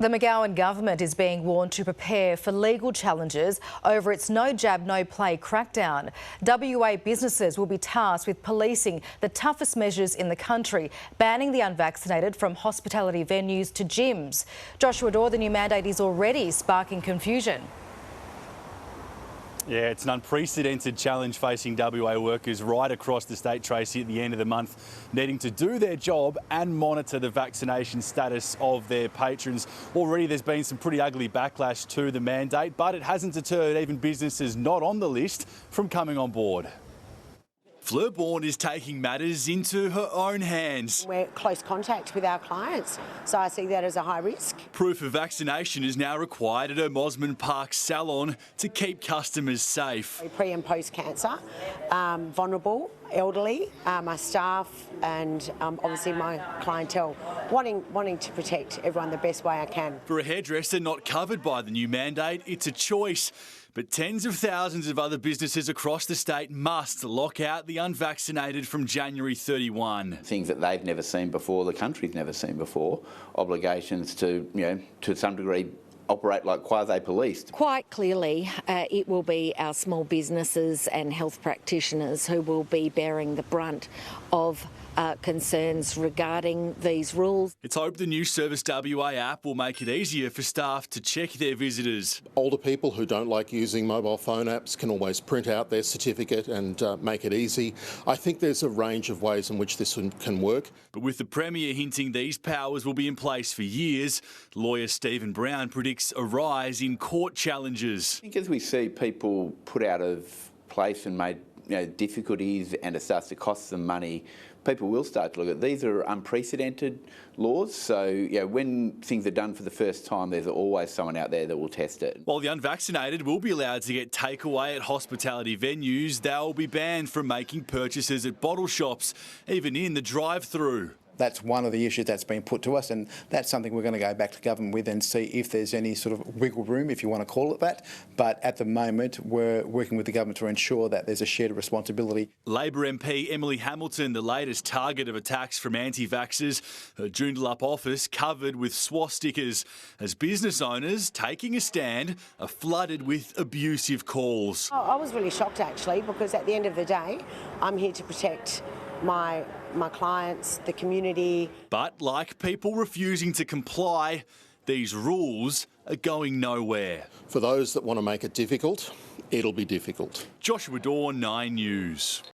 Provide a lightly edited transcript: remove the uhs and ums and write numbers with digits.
The McGowan government is being warned to prepare for legal challenges over its no jab, no play crackdown. WA businesses will be tasked with policing the toughest measures in the country, banning the unvaccinated from hospitality venues to gyms. Joshua Dorr, the new mandate is already sparking confusion. Yeah, it's an unprecedented challenge facing WA workers right across the state, Tracy, at the end of the month, needing to do their job and monitor the vaccination status of their patrons. Already there's been some pretty ugly backlash to the mandate, but it hasn't deterred even businesses not on the list from coming on board. Fleur Bourne is taking matters into her own hands. We're close contact with our clients, so I see that as a high risk. Proof of vaccination is now required at her Mosman Park salon to keep customers safe. Pre and post cancer, vulnerable, elderly, my staff and obviously my clientele, wanting to protect everyone the best way I can. For a hairdresser not covered by the new mandate, it's a choice. But tens of thousands of other businesses across the state must lock out the unvaccinated from January 31. Things that they've never seen before, the country's never seen before, obligations to, to some degree, operate like quasi-policed. Quite clearly, it will be our small businesses and health practitioners who will be bearing the brunt of concerns regarding these rules. It's hoped the new Service WA app will make it easier for staff to check their visitors. Older people who don't like using mobile phone apps can always print out their certificate and make it easy. I think there's a range of ways in which this can work. But with the Premier hinting these powers will be in place for years, lawyer Stephen Brown predicts a rise in court challenges. I think as we see people put out of place and made difficulties and it starts to cost them money, people will start to look at these are unprecedented laws. So when things are done for the first time, there's always someone out there that will test it. While the unvaccinated will be allowed to get takeaway at hospitality venues, they'll be banned from making purchases at bottle shops, even in the drive-through. That's one of the issues that's been put to us, and that's something we're going to go back to government with and see if there's any sort of wiggle room, if you want to call it that. But at the moment, we're working with the government to ensure that there's a shared responsibility. Labor MP Emily Hamilton, the latest target of attacks from anti-vaxxers, her Joondalup office covered with swastikas, as business owners taking a stand are flooded with abusive calls. I was really shocked actually, because at the end of the day, I'm here to protect my clients, the community. But like people refusing to comply, these rules are going nowhere. For those that want to make it difficult, it'll be difficult. Joshua Dorr, 9 News.